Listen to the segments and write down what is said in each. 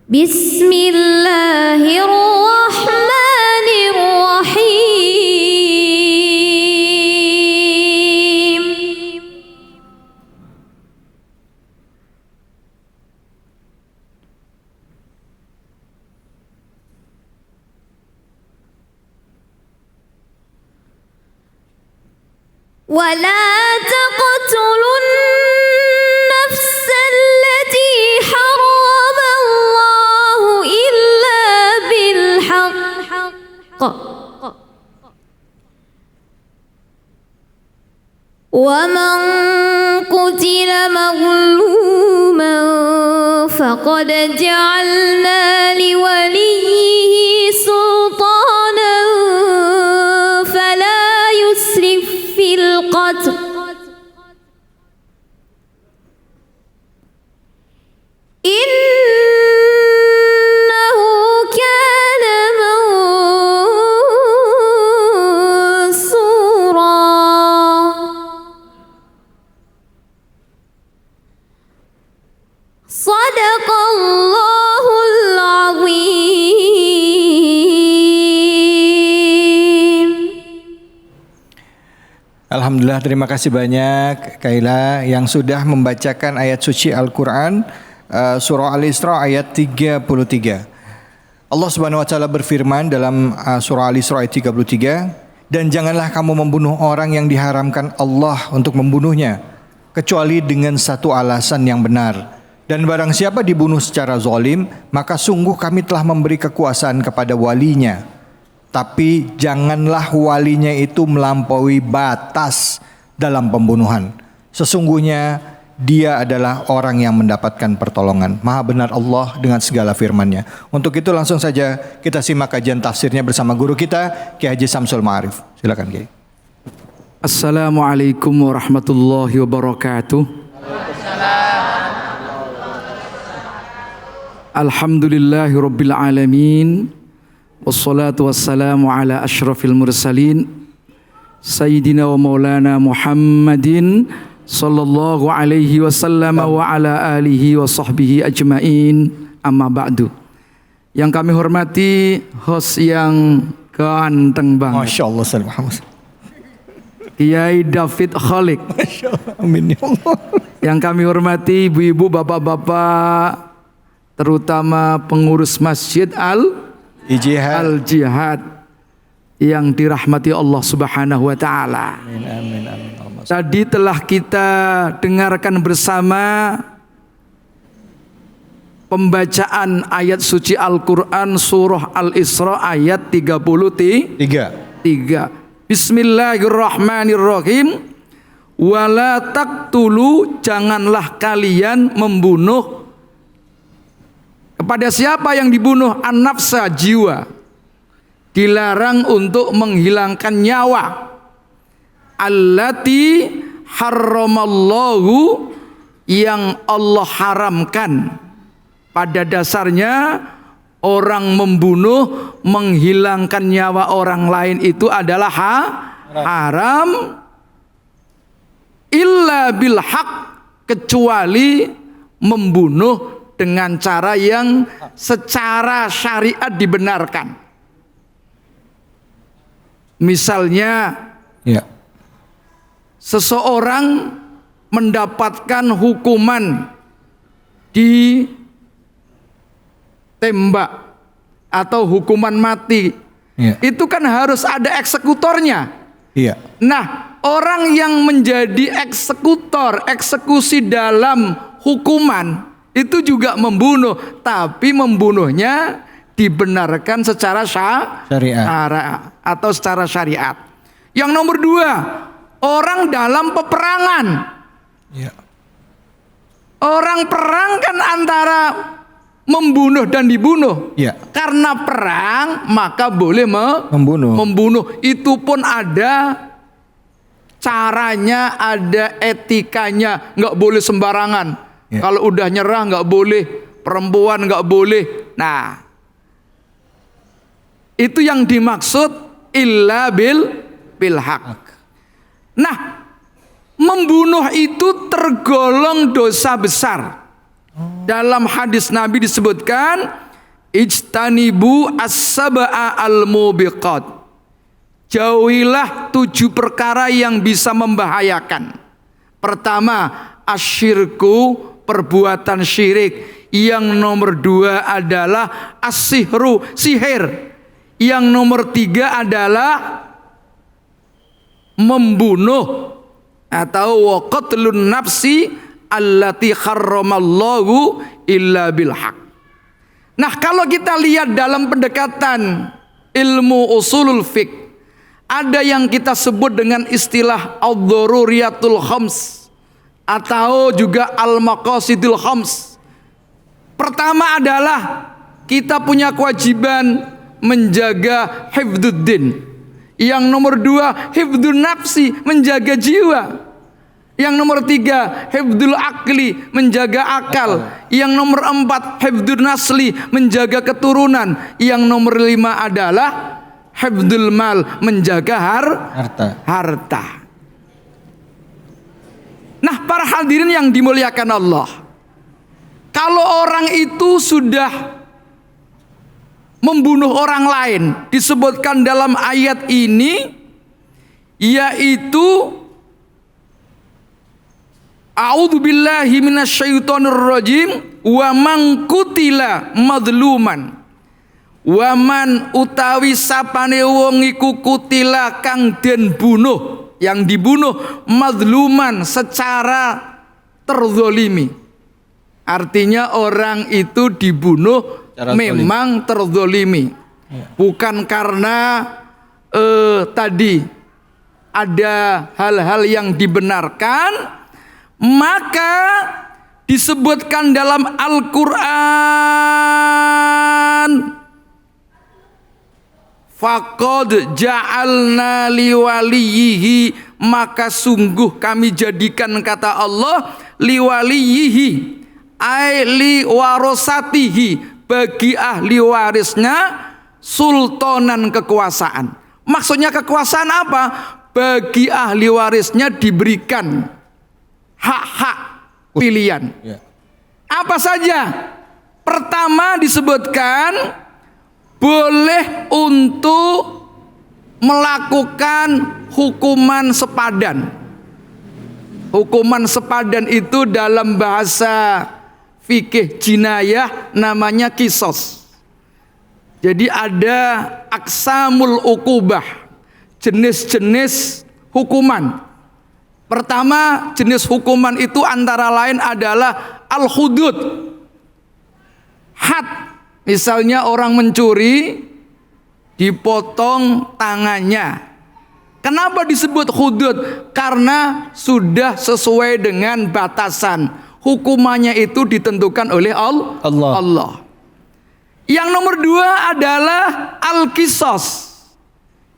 Bismillahirrahmanirrahim. ولا تقتلوا النفس التي حرم الله إلا بالحق ومن قتل مظلوما فقد جعلنا لوليه سلطانا فلا يسرف في القتل إنه كان منصورا صدق الله العظيم. Alhamdulillah, terima kasih banyak Kaila yang sudah membacakan ayat suci Al-Quran surah Al-Isra ayat 33. Allah Subhanahu wa taala berfirman dalam surah Al-Isra ayat 33, dan janganlah kamu membunuh orang yang diharamkan Allah untuk membunuhnya kecuali dengan satu alasan yang benar. Dan barang siapa dibunuh secara zalim, maka sungguh kami telah memberi kekuasaan kepada walinya. Tapi janganlah walinya itu melampaui batas dalam pembunuhan. Sesungguhnya dia adalah orang yang mendapatkan pertolongan. Maha benar Allah dengan segala firman-Nya. Untuk itu langsung saja kita simak kajian tafsirnya bersama guru kita Kiai Haji Samsul Ma'arif. Silakan Kiai. Assalamualaikum warahmatullahi wabarakatuh. Alhamdulillahi rabbil alamin. Wassalatu wassalamu ala ashrafil mursalin Sayyidina wa maulana Muhammadin sallallahu alaihi wasallam wa ala alihi wa sahbihi ajmain. Amma ba'du. Yang kami hormati host yang ganteng banget, Masya Allah, Salam Muhammad. Kiai David Khalik. Masya Allah, amin ya Allah. Yang kami hormati ibu-ibu, bapak-bapak, terutama pengurus Masjid Al-Jihad yang dirahmati Allah Subhanahu wa taala. Amin, amin, amin. Tadi telah kita dengarkan bersama pembacaan ayat suci Al-Quran surah Al-Isra ayat 33. Bismillahirrahmanirrahim. Wala taqtulu, janganlah kalian membunuh. Kepada siapa yang dibunuh? An-nafsa, jiwa. Dilarang untuk menghilangkan nyawa. Allati harramallahu, yang Allah haramkan. Pada dasarnya orang membunuh, menghilangkan nyawa orang lain itu adalah haram. Illa bil haq, kecuali membunuh dengan cara yang secara syariat dibenarkan. Misalnya, seseorang mendapatkan hukuman ditembak atau hukuman mati, itu kan harus ada eksekutornya. Nah, orang yang menjadi eksekusi dalam hukuman itu juga membunuh, tapi membunuhnya dibenarkan secara syariat atau secara syariat. Yang nomor dua, orang dalam peperangan. Orang perang kan antara membunuh dan dibunuh. Karena perang maka boleh membunuh. Itu pun ada caranya, ada etikanya, nggak boleh sembarangan. Kalau udah nyerah nggak boleh, perempuan nggak boleh. Nah, itu yang dimaksud illa bil haq. Nah, membunuh itu tergolong dosa besar. dalam hadis Nabi disebutkan, ijtanibu as-sab'a al-mubiqat. Jauhilah 7 perkara yang bisa membahayakan. Pertama, asyirku, perbuatan syirik. Yang nomor 2 adalah as-sihru, sihir. Yang nomor 3 adalah membunuh atau qatlun nafsi allati harramallahu illa bil haq. Nah, kalau kita lihat dalam pendekatan ilmu usulul fiqh, ada yang kita sebut dengan istilah ad-daruriyatul khams atau juga al-maqasidul khams. Pertama adalah kita punya kewajiban menjaga hifdzuddin. Yang nomor 2, hifdzun nafsi, menjaga jiwa. Yang nomor 3, hifdzul akli, menjaga akal. Yang nomor 4, hifdzun nasli, menjaga keturunan. Yang nomor 5 adalah hifdzul mal, menjaga harta. Nah, para hadirin yang dimuliakan Allah, kalau orang itu sudah membunuh orang lain, disebutkan dalam ayat ini, yaitu a'udzubillahi minasyaitonirrajim, wa man qutila madluman, wa man utawi sapane wong iku kutila kang den bunuh, yang dibunuh madluman secara terzolimi. Artinya orang itu dibunuh memang terzolimi, bukan karena tadi ada hal-hal yang dibenarkan, maka disebutkan dalam Al-Quran, faqad ja'alna liwaliyihi, maka sungguh kami jadikan, kata Allah, liwaliyihi ay liwarosatihi, bagi ahli warisnya, sultanan, kekuasaan. Maksudnya kekuasaan apa? Bagi ahli warisnya diberikan hak-hak pilihan. Apa saja? Pertama disebutkan boleh untuk melakukan hukuman sepadan. Hukuman sepadan itu dalam bahasa fikih jinayah namanya kisos. Jadi ada aksamul ukubah, jenis-jenis hukuman. Pertama, jenis hukuman itu antara lain adalah al-hudud, had. Misalnya orang mencuri, dipotong tangannya. Kenapa disebut hudud? Karena sudah sesuai dengan batasan. Hukumannya itu ditentukan oleh Allah. Yang nomor 2 adalah al-qisas.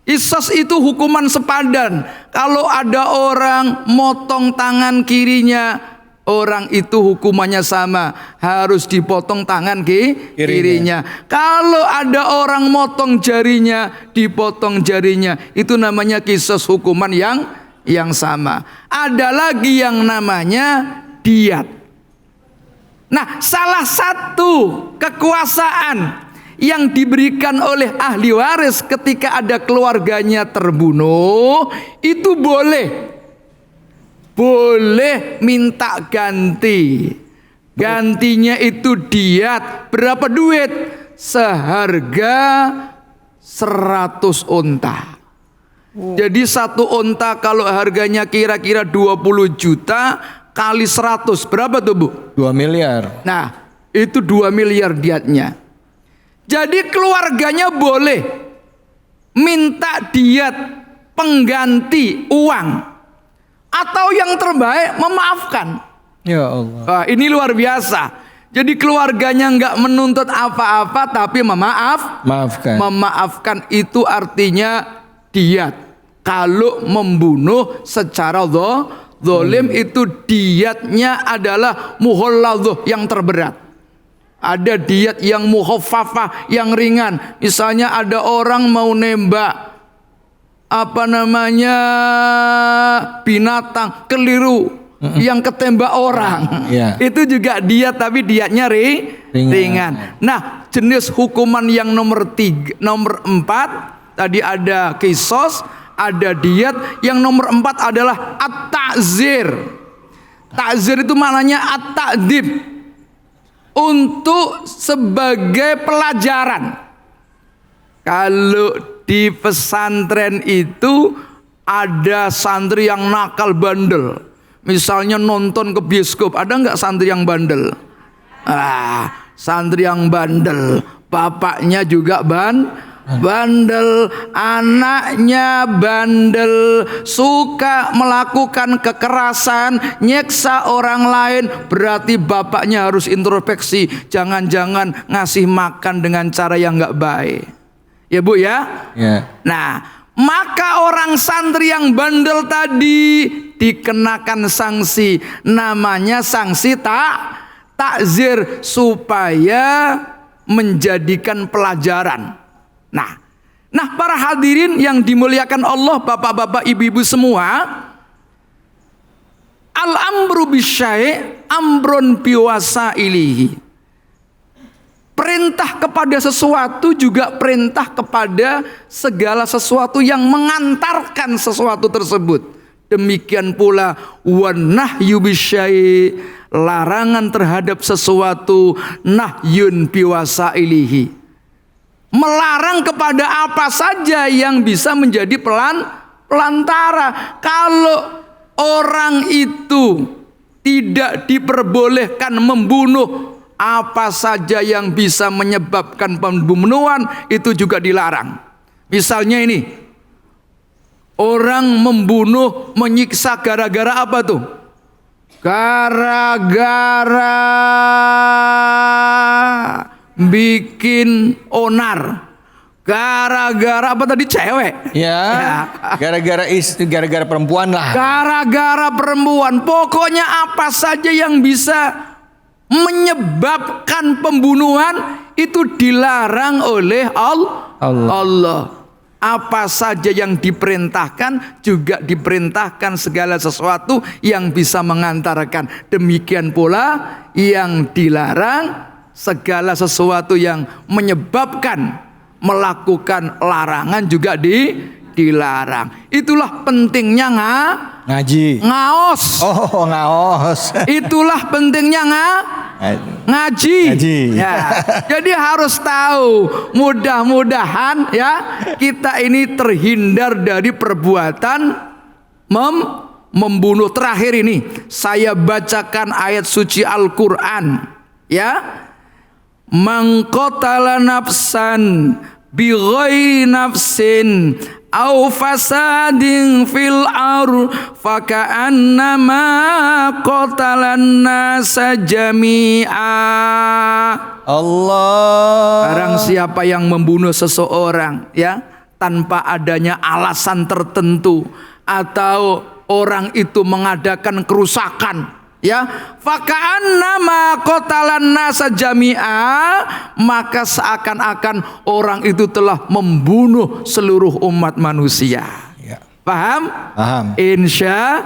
Qisas itu hukuman sepadan. Kalau ada orang motong tangan kirinya, orang itu hukumannya sama, harus dipotong tangan kirinya. Kalau ada orang motong jarinya, dipotong jarinya. Itu namanya qisas, hukuman yang sama. Ada lagi yang namanya diat. Nah, salah satu kekuasaan yang diberikan oleh ahli waris ketika ada keluarganya terbunuh, itu boleh minta ganti. Gantinya itu diat. Berapa duit? Seharga 100 unta. Jadi 1 unta kalau harganya kira-kira 20 juta kali 100, berapa tuh, Bu? 2 miliar. Nah, itu 2 miliar diatnya. Jadi keluarganya boleh minta diat pengganti uang, atau yang terbaik memaafkan. Ya Allah. Wah, ini luar biasa. Jadi keluarganya nggak menuntut apa-apa, tapi memaafkan itu artinya diat. Kalau membunuh secara zalim itu diatnya adalah muhalladzuh, yang terberat. Ada diat yang muhaffafah, yang ringan. Misalnya ada orang mau nembak binatang, keliru, yang ketembak orang. Iya. Itu juga diat, tapi diatnya ringan. Nah, jenis hukuman yang nomor 4 tadi ada kisos, ada diat. Yang nomor 4 adalah at-ta'zir. Ta'zir itu maknanya at-ta'dib, untuk sebagai pelajaran. Kalau di pesantren itu ada santri yang nakal bandel, misalnya nonton ke bioskop, ada nggak santri yang bandel? Santri yang bandel, bapaknya juga bandel, anaknya bandel, suka melakukan kekerasan, nyeksa orang lain, berarti bapaknya harus introspeksi, jangan-jangan ngasih makan dengan cara yang nggak baik. Ya Bu ya? Nah, maka orang santri yang bandel tadi dikenakan sanksi, namanya sanksi takzir, supaya menjadikan pelajaran. Nah, para hadirin yang dimuliakan Allah, bapak-bapak, ibu-ibu semua, al-amru bisyai' amrun biwasailihi. Perintah kepada sesuatu juga perintah kepada segala sesuatu yang mengantarkan sesuatu tersebut. Demikian pula wanahyu bisyai', larangan terhadap sesuatu, nahyun biwasailihi, melarang kepada apa saja yang bisa menjadi pelantara. Kalau orang itu tidak diperbolehkan membunuh, apa saja yang bisa menyebabkan pembunuhan itu juga dilarang. Misalnya ini, orang membunuh, menyiksa gara-gara apa tuh? Gara-gara bikin onar, gara-gara apa tadi, cewek ya. Gara-gara perempuan lah, gara-gara perempuan. Pokoknya apa saja yang bisa menyebabkan pembunuhan itu dilarang oleh Allah. Apa saja yang diperintahkan juga diperintahkan segala sesuatu yang bisa mengantarkan. Demikian pula yang dilarang, segala sesuatu yang menyebabkan melakukan larangan juga dilarang. Itulah pentingnya ngaji. Ngaos. Oh, ngaos. Itulah pentingnya ngaji. Ya. Jadi harus tahu. Mudah-mudahan ya kita ini terhindar dari perbuatan membunuh. Terakhir ini saya bacakan ayat suci Al-Quran. Ya. Man qatala nafsan bighairi nafsin aw fasadin fil ar faka'annama qatalan nasa jami'a. Allah. Barang siapa yang membunuh seseorang ya tanpa adanya alasan tertentu, atau orang itu mengadakan kerusakan, ya, faka'annama qatalan nasa jami'a, maka seakan-akan orang itu telah membunuh seluruh umat manusia. Ya. Paham? Paham. Insya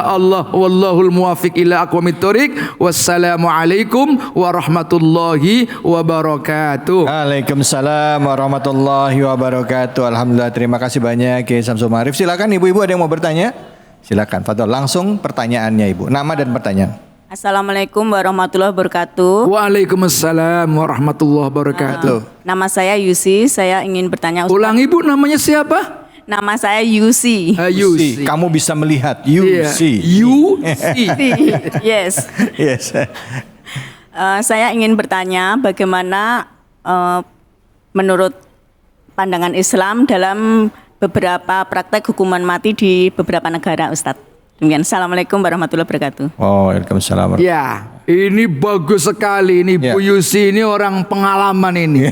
Allah wallahul muwafiq ila aqwamit thoriq. Wassalamualaikum warahmatullahi wabarakatuh. Waalaikumsalam warahmatullahi wabarakatuh. Alhamdulillah, terima kasih banyak Kiai Samsul Ma'arif. Silakan ibu-ibu, ada yang mau bertanya? Silakan, Fadol. Langsung pertanyaannya Ibu. Nama dan pertanyaan. Assalamualaikum warahmatullahi wabarakatuh. Waalaikumsalam warahmatullahi wabarakatuh. Nama saya Yusi. Saya ingin bertanya. Ulang Ibu, namanya siapa? Nama saya Yusi. Yusi. Kamu bisa melihat Yusi. Yusi. Yes. Yes. Saya ingin bertanya bagaimana menurut pandangan Islam dalam beberapa praktek hukuman mati di beberapa negara, Ustadz. Demikian. Assalamualaikum warahmatullahi wabarakatuh. Oh, waalaikumsalam. Ya, ini bagus sekali. Ini Bu Yusi ini orang pengalaman ini.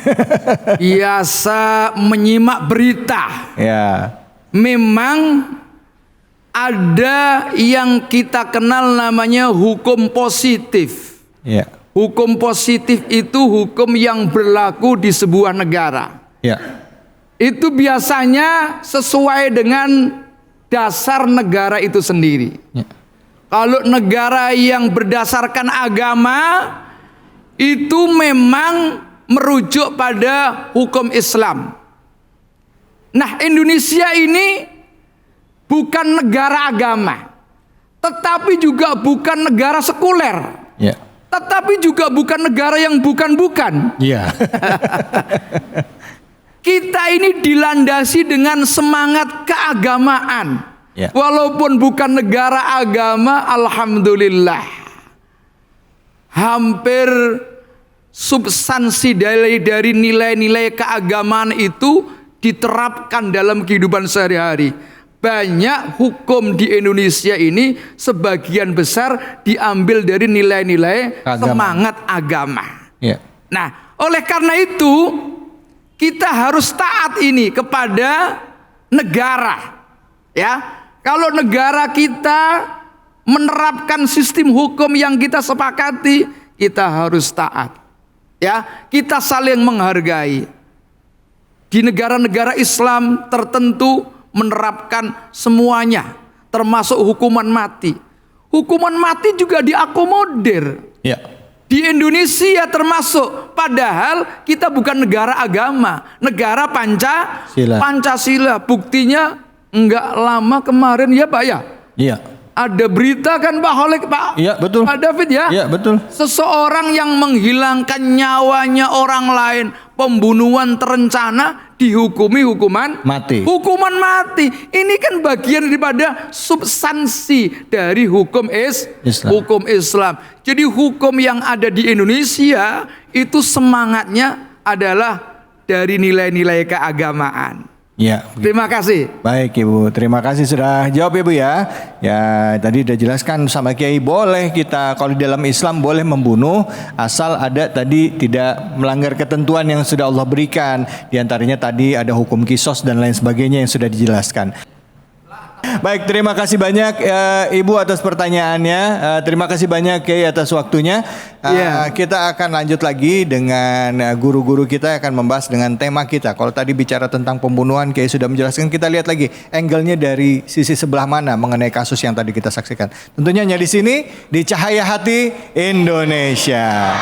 Biasa menyimak berita. Ya. Memang ada yang kita kenal namanya hukum positif. Ya. Hukum positif itu hukum yang berlaku di sebuah negara. Ya. Itu biasanya sesuai dengan dasar negara itu sendiri. Ya. Kalau negara yang berdasarkan agama itu memang merujuk pada hukum Islam. Nah, Indonesia ini bukan negara agama, tetapi juga bukan negara sekuler, Ya. tetapi juga bukan negara yang bukan-bukan. Iya. Kita ini dilandasi dengan semangat keagamaan. Ya. Walaupun bukan negara agama, alhamdulillah. Hampir substansi dari nilai-nilai keagamaan itu diterapkan dalam kehidupan sehari-hari. Banyak hukum di Indonesia ini sebagian besar diambil dari nilai-nilai semangat agama. Ya. Nah, oleh karena itu kita harus taat ini kepada negara. Ya, kalau negara kita menerapkan sistem hukum yang kita sepakati, kita harus taat. Ya, kita saling menghargai. Di negara-negara Islam tertentu menerapkan semuanya, termasuk hukuman mati. Hukuman mati juga diakomodir. Ya. Di Indonesia termasuk, padahal kita bukan negara agama, negara Pancasila. Buktinya enggak lama kemarin ya Pak ya. Iya. Ada berita kan Pak Holik, Pak? Iya, betul. Pak David ya? Iya, betul. Seseorang yang menghilangkan nyawanya orang lain, pembunuhan terencana, dihukumi hukuman Mati. Hukuman mati. Ini kan bagian daripada substansi dari hukum Islam. hukum Islam. Jadi hukum yang ada di Indonesia itu semangatnya adalah dari nilai-nilai keagamaan. Ya. Terima kasih. Baik Ibu, terima kasih sudah jawab Ibu ya. Ya tadi udah jelaskan sama Kiai, boleh kita kalau di dalam Islam boleh membunuh asal ada tadi tidak melanggar ketentuan yang sudah Allah berikan. Di antaranya tadi ada hukum kisos dan lain sebagainya yang sudah dijelaskan. Baik, terima kasih banyak Ibu atas pertanyaannya. Terima kasih banyak Kiai atas waktunya. Kita akan lanjut lagi dengan guru-guru kita akan membahas dengan tema kita. Kalau tadi bicara tentang pembunuhan, Kiai sudah menjelaskan. Kita lihat lagi angle-nya dari sisi sebelah mana mengenai kasus yang tadi kita saksikan. Tentunya hanya di sini di Cahaya Hati Indonesia.